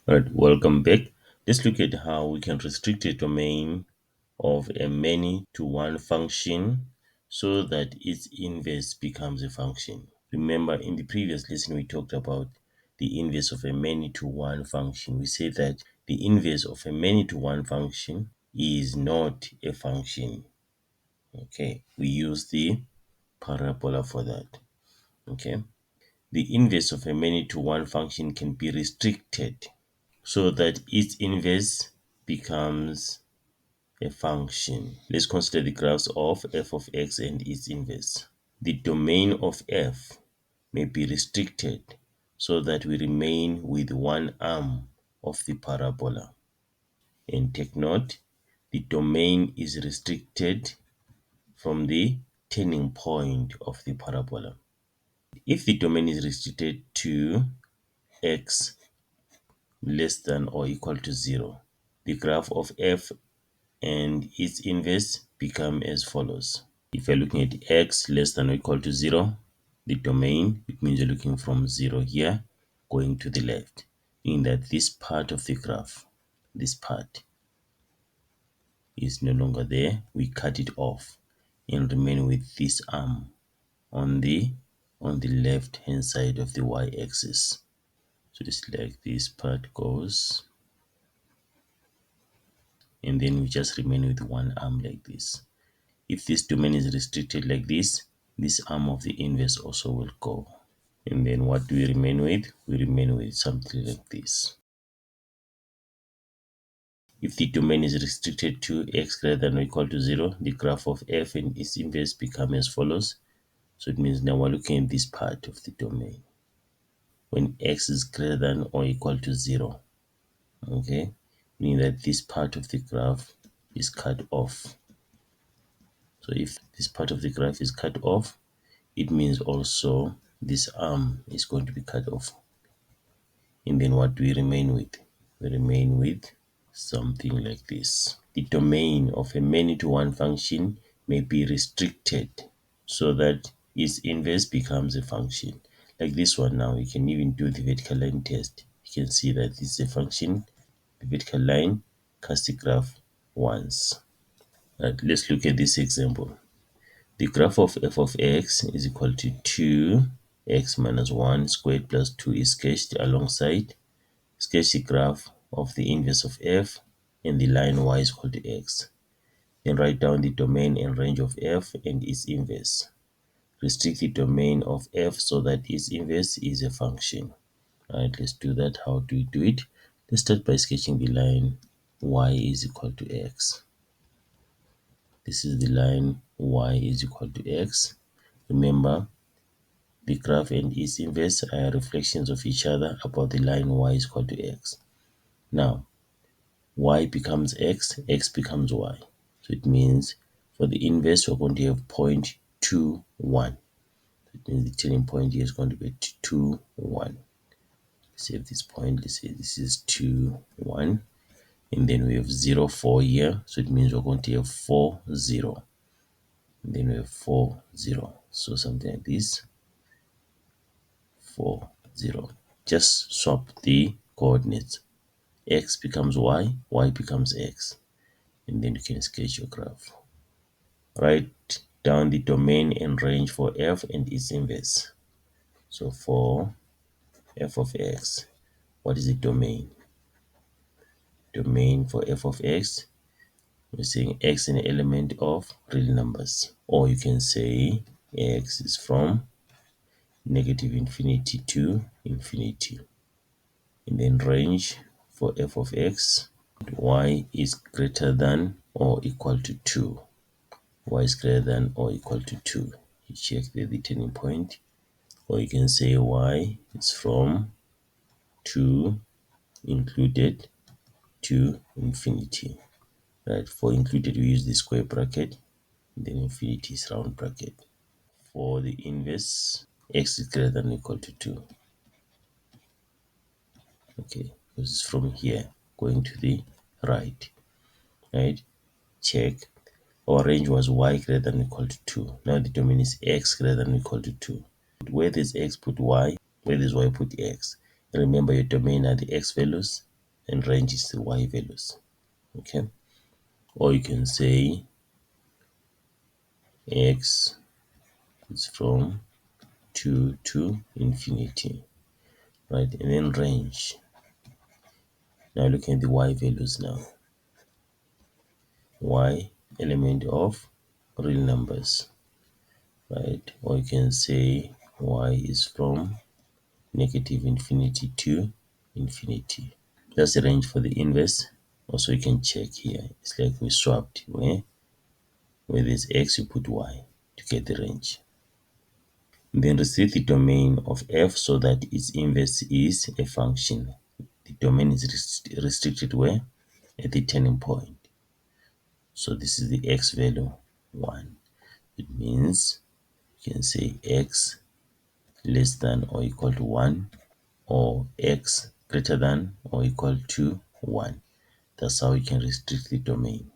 Alright, welcome back. Let's look at how we can restrict a domain of a many to one function so that its inverse becomes a function. Remember, in the previous lesson, we talked about the inverse of a many to one function. We said that the inverse of a many to one function is not a function. Okay, we use the parabola for that. Okay, the inverse of a many to one function can be restricted so that its inverse becomes a function. Let's consider the graphs of f of x and its inverse. The domain of f may be restricted so that we remain with one arm of the parabola. And take note, the domain is restricted from the turning point of the parabola. If the domain is restricted to x less than or equal to 0, the graph of f and its inverse become as follows. If you're looking at x less than or equal to 0, the domain, it means you're looking from 0 here going to the left, meaning that this part of the graph, this part is no longer there. We cut it off and remain with this arm on the left hand side of the y-axis. So just like this part goes, and then we just remain with one arm like this. If this domain is restricted like this arm of the inverse also will go. And then what do we remain with? We remain with something like this. If the domain is restricted to x greater than or equal to 0, the graph of f and its inverse become as follows. So it means now we're looking at this part of the domain. When x is greater than or equal to 0, okay, meaning that this part of the graph is cut off. So if this part of the graph is cut off, it means also this arm is going to be cut off. And then what do we remain with? We remain with something like this. The domain of a many to one function may be restricted so that its inverse becomes a function. Like this one now, you can even do the vertical line test. You can see that this is a function. The vertical line casts the graph once. Right, let's look at this example. The graph of f of x is equal to 2x minus 1 squared plus 2 is sketched alongside. Sketch the graph of the inverse of f and the line y is equal to x. Then write down the domain and range of f and its inverse. Restrict the domain of f so that its inverse is a function. Alright, let's do that. How do we do it? Let's start by sketching the line y is equal to x. This is the line y is equal to x. Remember, the graph and its inverse are reflections of each other about the line y is equal to x. Now, y becomes x, x becomes y. So it means for the inverse, we're going to have 0.21. It means the turning point here is going to be 2, 1. Save this point. Let's say this is 2, 1. And then we have 0, 4 here. So it means we're going to have 4, 0. And then we have 4, 0. So something like this. 4, 0. Just swap the coordinates. X becomes y, y becomes x. And then you can sketch your graph. Write down the domain and range for f and its inverse. So for f of x, what is the domain? Domain for f of x, we're saying x is an element of real numbers. Or you can say x is from negative infinity to infinity. And then range for f of x, y is greater than or equal to 2. Y is greater than or equal to 2. You check the turning point. Or you can say y is from 2 included to infinity. Right, for included we use the square bracket, then infinity is round bracket. For the inverse, x is greater than or equal to 2. Okay, because it's from here going to the right. Right, check. Our range was y greater than or equal to 2. Now the domain is x greater than or equal to 2. Where there's x, put y. Where there's y, put x. And remember, your domain are the x values and range is the y values. Okay, or you can say x is from 2 to infinity, right? And then range. Now looking at the y values now. Y element of real numbers, right? Or you can say y is from negative infinity to infinity. That's the range for the inverse. Also, you can check here. It's like we swapped where there's x, you put y to get the range. Then restrict the domain of f so that its inverse is a function. The domain is restricted where? At the turning point. So this is the x value 1. It means you can say x less than or equal to 1 or x greater than or equal to 1. That's how you can restrict the domain.